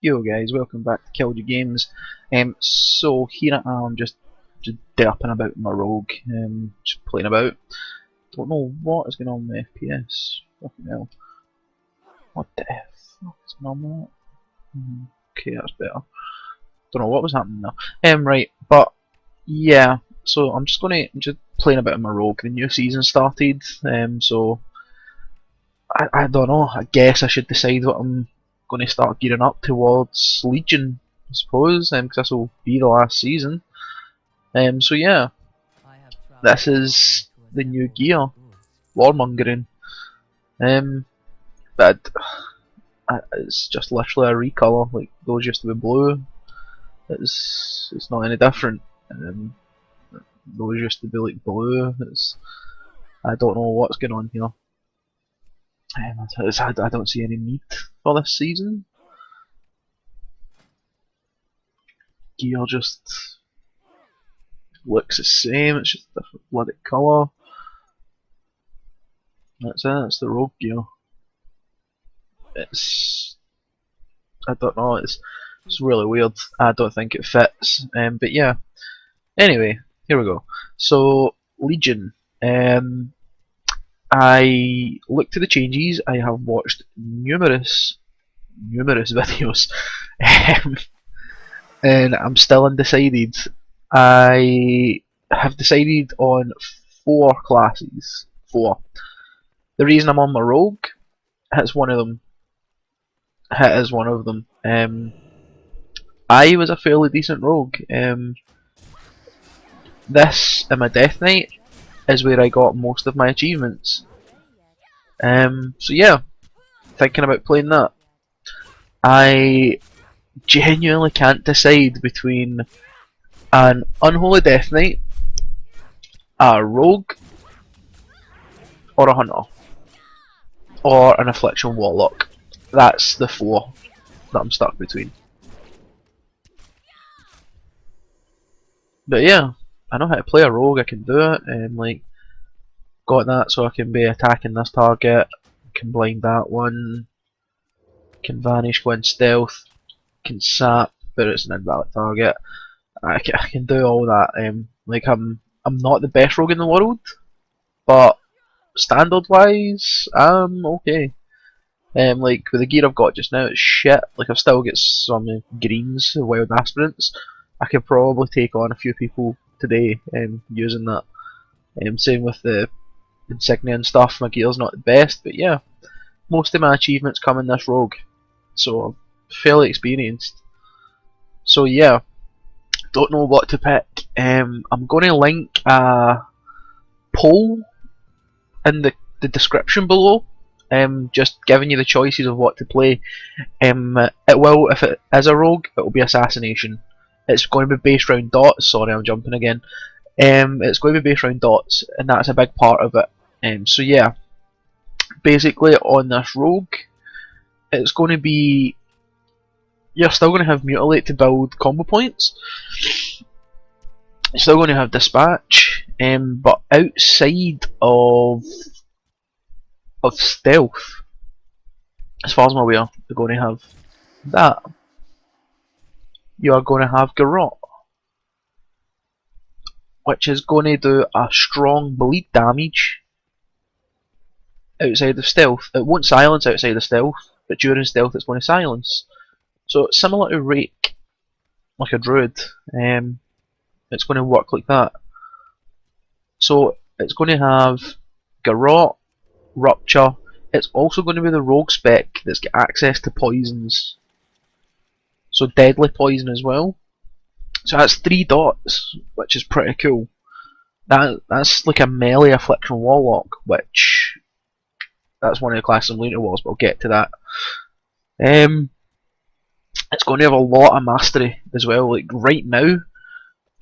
Yo guys, welcome back to Killjoy Games. So here I am, just derping about my rogue, just playing about. Don't know what is going on with FPS. Fucking hell. What the fuck is going on with that? Okay, that's better. Don't know what was happening now. Right, but yeah, so I'm just playing about my rogue. The new season started, so I don't know. I guess I should decide what I'm going to start gearing up towards Legion, I suppose, because this will be the last season. So yeah, this is the new gear, warmongering. But it's just literally a recolor. Like those used to be blue. It's not any different. Those used to be like blue. I don't know what's going on here. I don't see any need for this season. Gear just looks the same, it's just a different bloody colour. That's it, it's the rogue gear. I don't know, it's really weird. I don't think it fits. But yeah. Anyway, here we go. So, Legion. I looked at the changes, I have watched numerous videos. And I'm still undecided. I have decided on 4 classes. 4. The reason I'm on my rogue, it's one of them. It is one of them. I was a fairly decent rogue. This and my Death Knight is where I got most of my achievements. So yeah, thinking about playing that. I genuinely can't decide between an Unholy Death Knight, a Rogue, or a Hunter, or an Affliction Warlock. That's the 4 that I'm stuck between. But yeah, I know how to play a Rogue, I can do it, and like, got that so I can be attacking this target, can blind that one, can vanish, go in stealth, can sap, but it's an invalid target. I can do all that. Like I'm not the best rogue in the world, but standard wise, I'm okay. Like with the gear I've got just now, it's shit. Like I've still got some greens, wild aspirants. I could probably take on a few people today using that. Same with the insignia and stuff. My gear's not the best, but yeah, most of my achievements come in this rogue, so I'm fairly experienced. So yeah. Don't know what to pick. I'm going to link a poll in the description below. Just giving you the choices of what to play. It will, if it is a rogue, it will be assassination. It's going to be based around dots. Sorry, I'm jumping again. It's going to be based around dots, and that's a big part of it. So yeah, basically on this rogue, it's going to be. You're still going to have Mutilate to build combo points. You're still going to have Dispatch, but outside of stealth, as far as I'm aware, you're going to have that. You are going to have Garrote, which is going to do a strong bleed damage outside of stealth. It won't silence outside of stealth, but during stealth it's going to silence. So it's similar to Rake, like a druid. It's going to work like that. So it's going to have Garrote, Rupture. It's also going to be the rogue spec that's got access to poisons. So deadly poison as well. So that's 3 dots, which is pretty cool. That's like a melee Affliction Warlock, which that's one of the classes I'm leaning towards, but I'll get to that. It's going to have a lot of mastery as well. Like right now,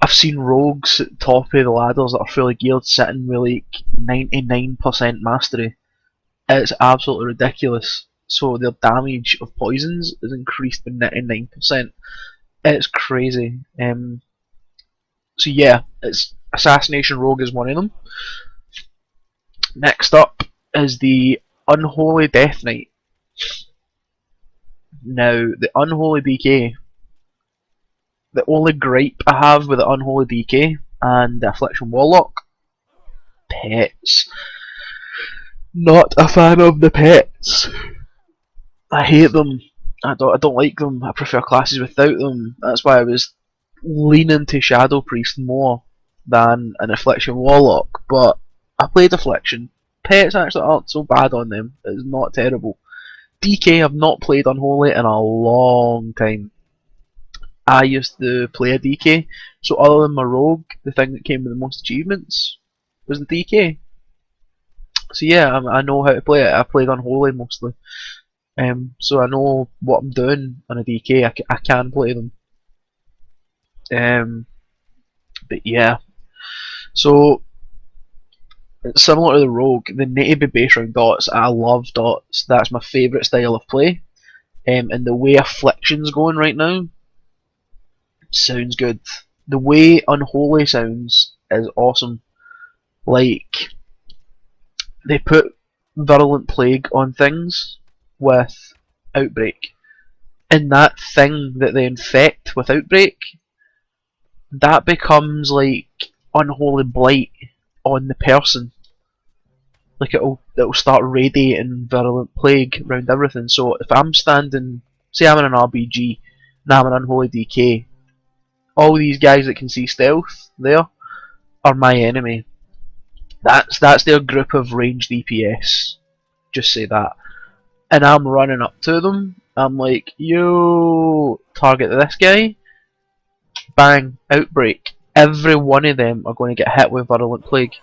I've seen rogues at the top of the ladders that are fully geared sitting with like 99% mastery. It's absolutely ridiculous. So their damage of poisons is increased by 99%. It's crazy. So yeah, it's Assassination Rogue is one of them. Next up is the Unholy Death Knight. Now, the Unholy DK, the only gripe I have with the Unholy DK and the Affliction Warlock, pets. Not a fan of the pets. I hate them. I don't like them. I prefer classes without them. That's why I was leaning to Shadow Priest more than an Affliction Warlock. But I played Affliction. Pets actually aren't so bad on them. It's not terrible. DK I've not played Unholy in a long time. I used to play a DK, so other than my Rogue, the thing that came with the most achievements was the DK. So yeah, I know how to play it. I played Unholy mostly. So I know what I'm doing on a DK. I can play them. But yeah, so it's similar to the Rogue. They need to be base round dots. I love dots. That's my favourite style of play. And the way Affliction's going right now sounds good. The way Unholy sounds is awesome. Like, they put Virulent Plague on things with Outbreak. And that thing that they infect with Outbreak, that becomes like Unholy Blight on the person. Like it'll start radiating Virulent Plague around everything. So if I'm standing, say I'm in an RBG and I'm an Unholy DK, all these guys that can see stealth there are my enemy. That's their group of ranged DPS. Just say that. And I'm running up to them. I'm like, yo, target this guy. Bang, Outbreak. Every one of them are going to get hit with Virulent Plague.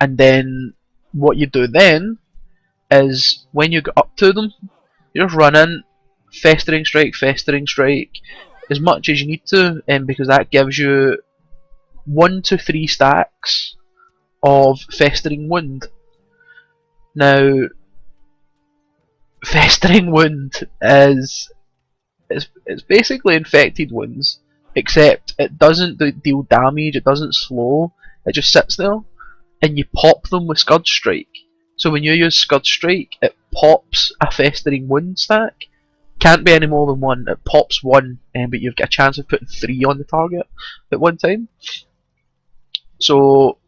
And then what you do then is when you get up to them, you just run in, Festering Strike, as much as you need to, because that gives you 1 to 3 stacks of Festering Wound. Now, Festering Wound is it's basically infected wounds, except it doesn't deal damage, it doesn't slow, it just sits there, and you pop them with Scud Strike. So when you use Scud Strike, it pops a Festering Wound stack. Can't be any more than one. It pops one, but you've got a chance of putting 3 on the target at one time. So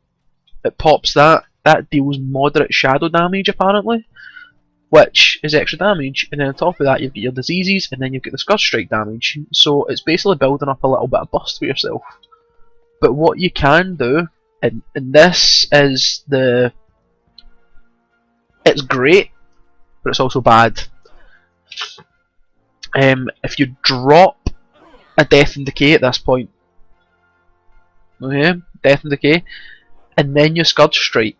it pops that. That deals moderate shadow damage apparently, which is extra damage. And then on top of that, you've got your diseases, and then you've got the Scud Strike damage. So it's basically building up a little bit of burst for yourself. But what you can do, and this is it's great, but it's also bad. If you drop a Death and Decay at this point, okay, Death and Decay, and then you Scud Strike.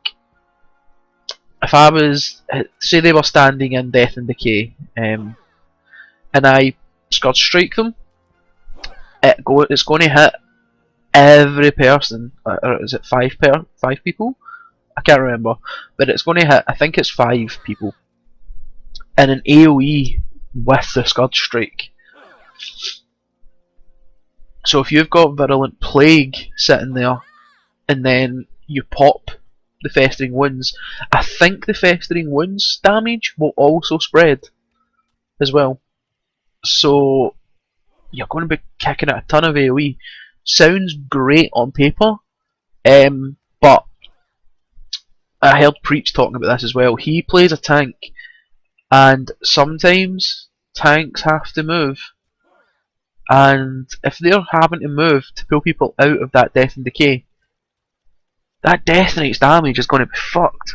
If I was, say they were standing in Death and Decay, and I Scud Strike them, it's going to hit every person, or is it 5 people? I can't remember, but it's going to hit, I think it's 5 people, in an AoE with the Scud Strike. So if you've got Virulent Plague sitting there, and then you pop the Festering Wounds, I think the Festering Wounds damage will also spread as well. So you're going to be kicking out a ton of AoE. Sounds great on paper, but I heard Preach talking about this as well. He plays a tank, and sometimes tanks have to move, and if they're having to move to pull people out of that Death and Decay, that Death Knight's damage is going to be fucked.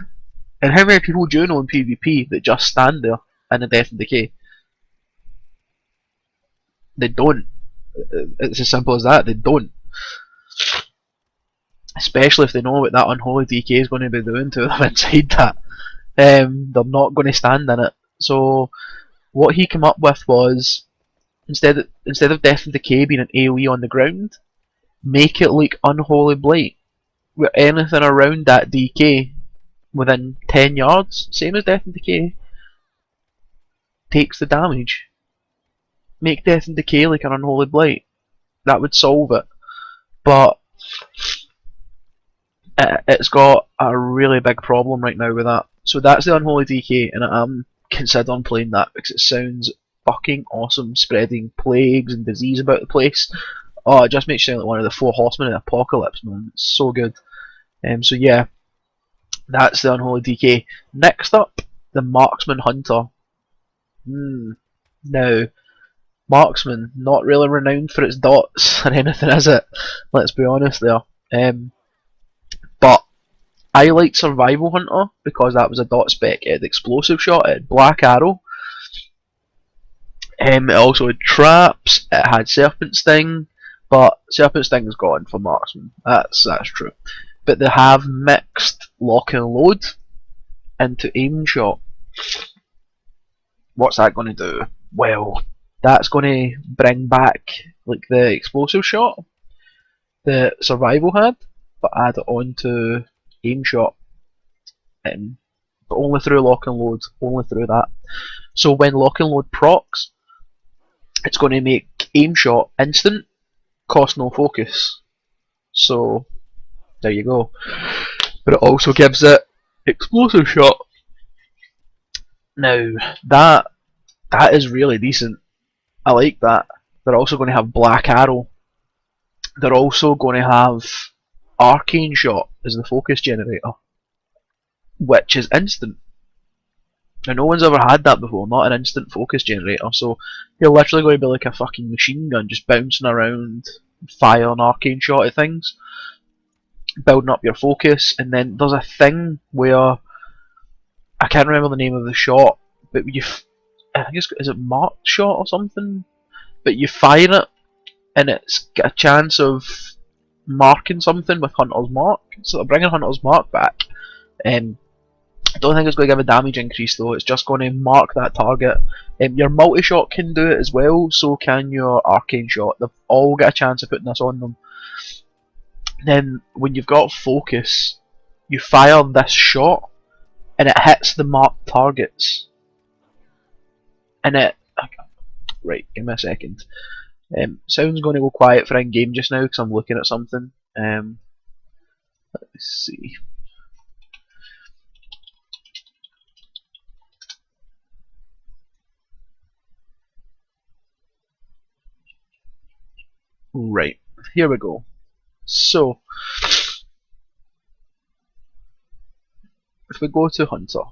And how many people do you know in PvP that just stand there in a Death and Decay? They don't. It's as simple as that, they don't. Especially if they know what that Unholy DK is going to be doing to them inside that. They're not going to stand in it. So what he came up with was, instead of Death and Decay being an AoE on the ground, make it like Unholy Blight, where anything around that DK within 10 yards, same as Death and Decay, takes the damage. Make Death and Decay like an Unholy Blight. That would solve it. But it's got a really big problem right now with that. So that's the Unholy DK, and considering playing that because it sounds fucking awesome, spreading plagues and disease about the place. Oh, it just makes you sound like one of the four horsemen of the apocalypse, man. It's so good. So yeah, that's the Unholy DK. Next up, the Marksman Hunter. Now, Marksman, not really renowned for its dots or anything, is it? Let's be honest there. But I liked Survival Hunter because that was a dot spec. It had explosive shot, it had black arrow. It also had traps, it had Serpent Sting, but Serpent Sting is gone for Marksman. That's true. But they have mixed lock and load into aim shot. What's that going to do? Well, that's going to bring back like the explosive shot that Survival had, but add it on to aim shot. But only through lock and load, only through that. So when lock and load procs, it's going to make aim shot instant, cost no focus. So there you go. But it also gives it explosive shot. Now that is really decent. I like that. They're also going to have black arrow. They're also going to have arcane shot as the focus generator, which is instant. Now no one's ever had that before, not an instant focus generator, so you're literally going to be like a fucking machine gun just bouncing around, firing arcane shot at things, building up your focus. And then there's a thing where, I can't remember the name of the shot, but I think is it marked shot or something? But you fire it and it's got a chance of marking something with Hunter's Mark, so they're bringing Hunter's Mark back. I don't think it's going to give a damage increase though, it's just going to mark that target. Your multi-shot can do it as well, so can your arcane shot. They've all got a chance of putting this on them. Then when you've got focus, you fire this shot and it hits the marked targets. And right, give me a second. Sound's going to go quiet for in-game just now because I'm looking at something. Let's see. Right, here we go. So, if we go to Hunter,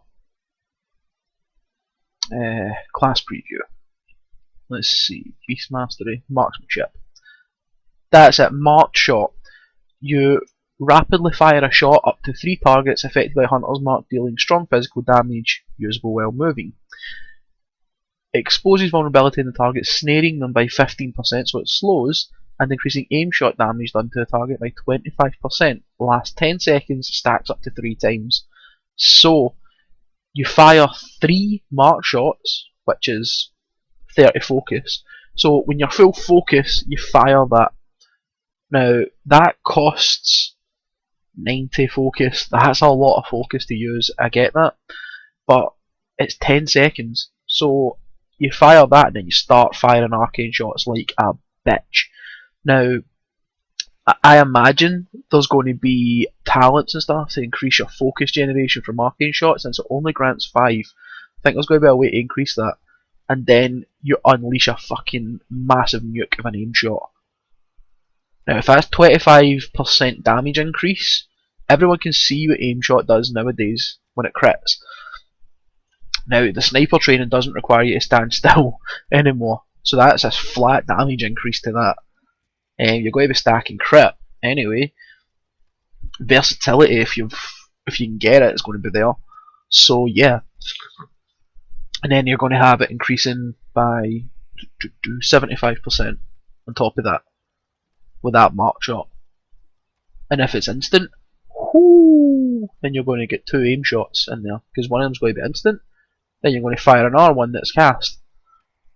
class preview, let's see, Beast Mastery, Marksmanship. That's it, marked shot. You rapidly fire a shot up to 3 targets affected by Hunter's Mark, dealing strong physical damage, usable while moving. Exposes vulnerability in the target, snaring them by 15%, so it slows, and increasing aim shot damage done to the target by 25%. Last 10 seconds, stacks up to 3 times. So, you fire 3 mark shots, which is 30 focus. So when you're full focus, you fire that. Now, that costs 90 focus. That's a lot of focus to use, I get that. But it's 10 seconds. So you fire that and then you start firing arcane shots like a bitch. Now, I imagine there's going to be talents and stuff to increase your focus generation from arcane shots, since it only grants 5. I think there's going to be a way to increase that. And then you unleash a fucking massive nuke of an aim shot. Now, if that's 25% damage increase, everyone can see what aim shot does nowadays when it crits. Now, the sniper training doesn't require you to stand still anymore, so that's a flat damage increase to that. You're going to be stacking crit anyway. Versatility, if you can get it, is going to be there. So yeah, and then you're going to have it increasing by 75% on top of that with that mark shot. And if it's instant, then you're going to get 2 aim shots in there, because one of them's going to be instant. Then you're going to fire another one that's cast,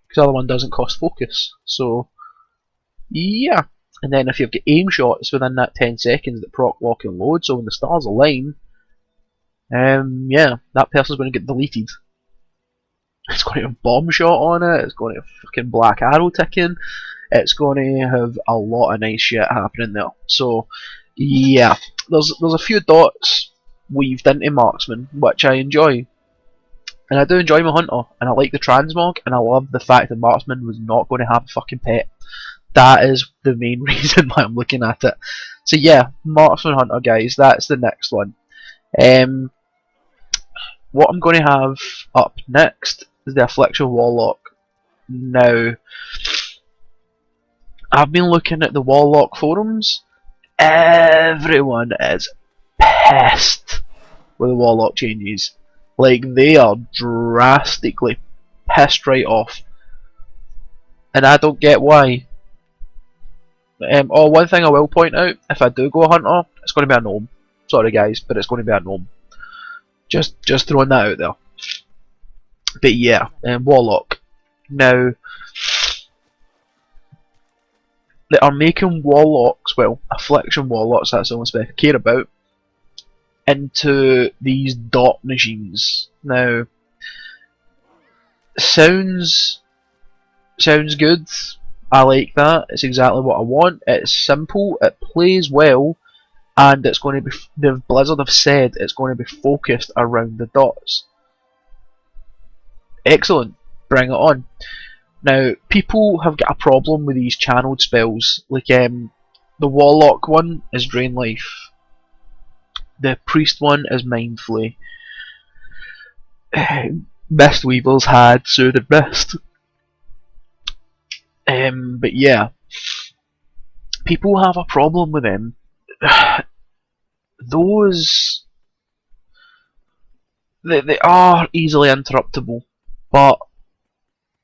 because the other one doesn't cost focus. So yeah, and then if you've got aim shots within that 10 seconds that proc, lock and load, so when the stars align, yeah, that person's going to get deleted. It's going to have bomb shot on it, it's going to have fucking black arrow ticking, it's going to have a lot of nice shit happening there. So yeah, there's a few dots weaved into Marksman, which I enjoy. And I do enjoy my hunter, and I like the transmog, and I love the fact that marksman was not going to have a fucking pet. That is the main reason why I'm looking at it. So yeah, marksman hunter guys, that's the next one. What I'm going to have up next is the Affliction Warlock. Now, I've been looking at the Warlock forums. Everyone is pissed with the Warlock changes. Like, they are drastically pissed right off. And I don't get why. One thing I will point out, if I do go a hunter, it's going to be a gnome. Sorry guys, but it's going to be a gnome. Just throwing that out there. But yeah, Warlock. Now, they are making Warlocks, well, Affliction Warlocks, that's the only spec I care about, into these dot machines. Now, sounds good. I like that. It's exactly what I want. It's simple. It plays well. And it's going to be, the Blizzard have said it's going to be focused around the dots. Excellent, bring it on. Now, people have got a problem with these channeled spells. Like, the Warlock one is Drain Life. The Priest one is Mind Flay. Mistweaver's had Soothing Mist. But yeah, people have a problem with them. Those they are easily interruptible, but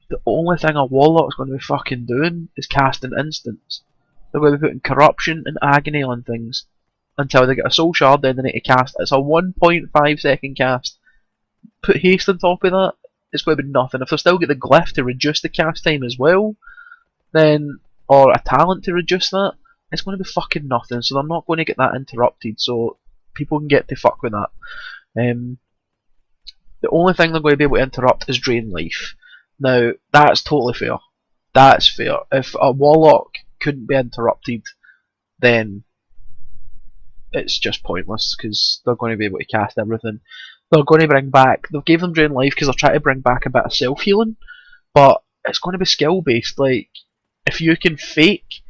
the only thing a Warlock's going to be fucking doing is casting instants. They're going to be putting corruption and agony on things until they get a soul shard, then they need to cast. It's a 1.5 second cast. Put haste on top of that, it's going to be nothing. If they still get the glyph to reduce the cast time as well, then, or a talent to reduce that, it's going to be fucking nothing. So they're not going to get that interrupted, so people can get to fuck with that. The only thing they're going to be able to interrupt is Drain Life. Now, that's totally fair. That's fair. If a Warlock couldn't be interrupted, then it's just pointless, because they're going to be able to cast everything. They're going to bring back, they've gave them Drain Life because they're trying to bring back a bit of self-healing, but it's going to be skill based. Like, if you can fake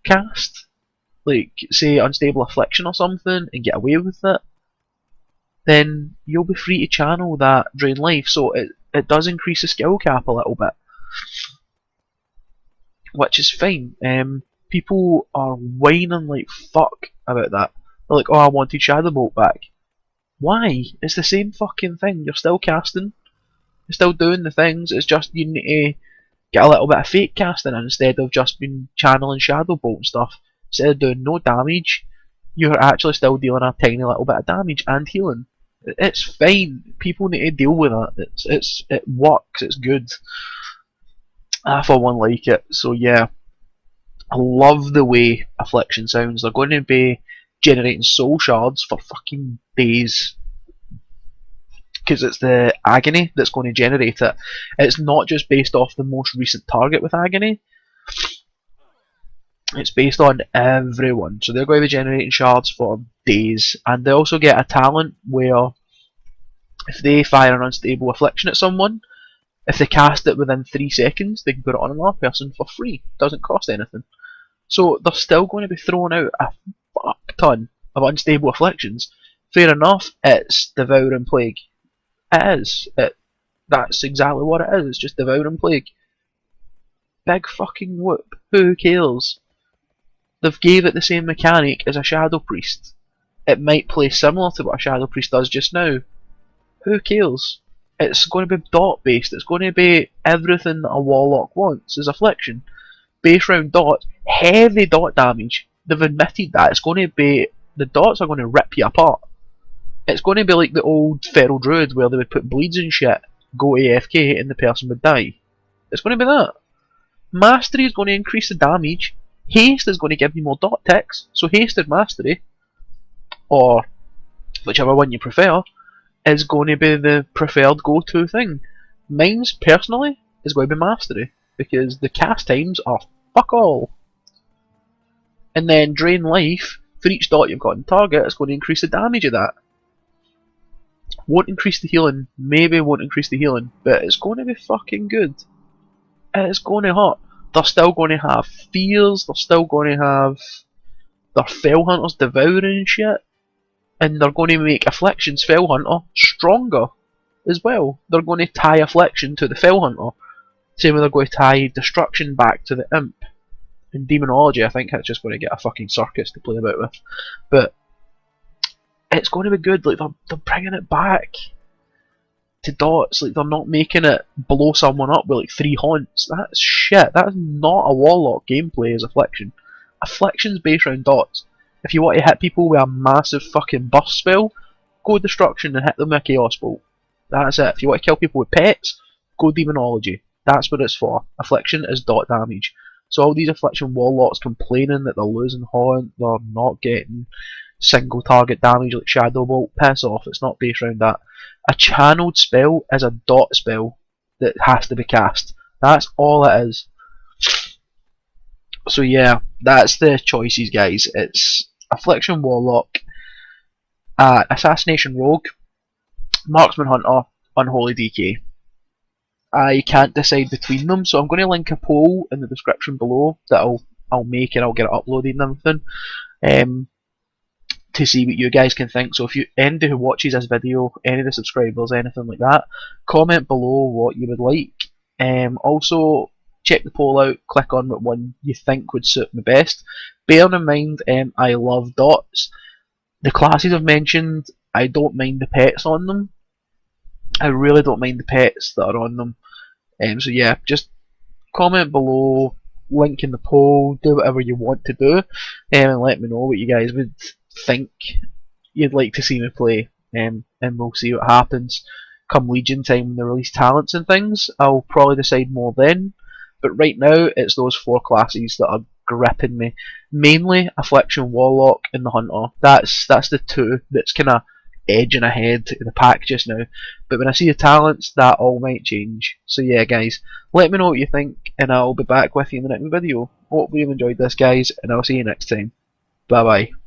cast, like say Unstable Affliction or something, and get away with it, then you'll be free to channel that Drain Life, so it does increase the skill cap a little bit, which is fine. People are whining like fuck about that. They're like, oh, I wanted Shadow Bolt back. Why? It's the same fucking thing. You're still casting. You're still doing the things. It's just you need to get a little bit of fake casting instead of just been channeling Shadow Bolt and stuff. Instead of doing no damage, you're actually still dealing a tiny little bit of damage and healing. It's fine. People need to deal with that. It works. It's good. I for one like it. So yeah, I love the way Affliction sounds. They're going to be generating soul shards for fucking days, because it's the agony that's going to generate it. It's not just based off the most recent target with agony, it's based on everyone. So they're going to be generating shards for days, and they also get a talent where if they fire an unstable affliction at someone, if they cast it within 3 seconds, they can put it on another person for free. Doesn't cost anything. So they're still going to be throwing out a fuck ton of unstable afflictions. Fair enough, it's Devouring Plague. It is. That's exactly what it is. It's just Devouring Plague. Big fucking whoop. Who cares? They've gave it the same mechanic as a Shadow Priest. It might play similar to what a Shadow Priest does just now. Who cares? It's going to be dot based. It's going to be everything that a Warlock wants is Affliction. Base round dots, heavy dot damage. They've admitted that. It's going to be, the dots are going to rip you apart. It's going to be like the old Feral Druid where they would put bleeds and shit, go AFK and the person would die. It's going to be that. Mastery is going to increase the damage. Haste is going to give you more dot ticks. So Hasted Mastery, or whichever one you prefer, is going to be the preferred go-to thing. Mine's, personally, is going to be Mastery, because the cast times are fuck all. And then Drain Life, for each dot you've got in target, it's going to increase the damage of that. Won't increase the healing, maybe won't increase the healing, but it's going to be fucking good. It's going to hurt. They're still going to have fears, they're still going to have their Fell Hunters devouring shit, and they're going to make Affliction's Fell Hunter stronger as well. They're going to tie Affliction to the Fell Hunter. Same way they're going to tie Destruction back to the Imp. In Demonology, I think it's just going to get a fucking circus to play about with. But it's going to be good. Like they're bringing it back to dots. Like they're not making it blow someone up with like 3 haunts. That's shit. That is not a Warlock gameplay as Affliction. Affliction's based around dots. If you want to hit people with a massive fucking burst spell, go Destruction and hit them with a Chaos Bolt. That's it. If you want to kill people with pets, go Demonology. That's what it's for. Affliction is dot damage. So all these Affliction Warlocks complaining that they're losing haunt, they're not getting single target damage like Shadow Bolt, piss off, it's not based around that. A channeled spell is a dot spell that has to be cast. That's all it is. So yeah, that's the choices, guys. It's Affliction Warlock, Assassination Rogue, Marksman Hunter, Unholy DK. I can't decide between them, so I'm going to link a poll in the description below that I'll make and I'll get it uploaded and everything. To see what you guys can think. So if you anybody who watches this video, any of the subscribers, anything like that, comment below what you would like. Also check the poll out, click on what one you think would suit me best. Bear in mind, I love dots. The classes I've mentioned, I don't mind the pets on them. I really don't mind the pets that are on them. So yeah, just comment below, link in the poll, do whatever you want to do, and let me know what you guys would think you'd like to see me play, and we'll see what happens. Come Legion time when they release talents and things, I'll probably decide more then, but right now it's those 4 classes that are gripping me. Mainly Affliction, Warlock and the Hunter. That's the 2 that's kinda edging ahead in the pack just now. But when I see the talents, that all might change. So yeah guys, let me know what you think and I'll be back with you in the next video. Hopefully you've enjoyed this guys, and I'll see you next time. Bye bye.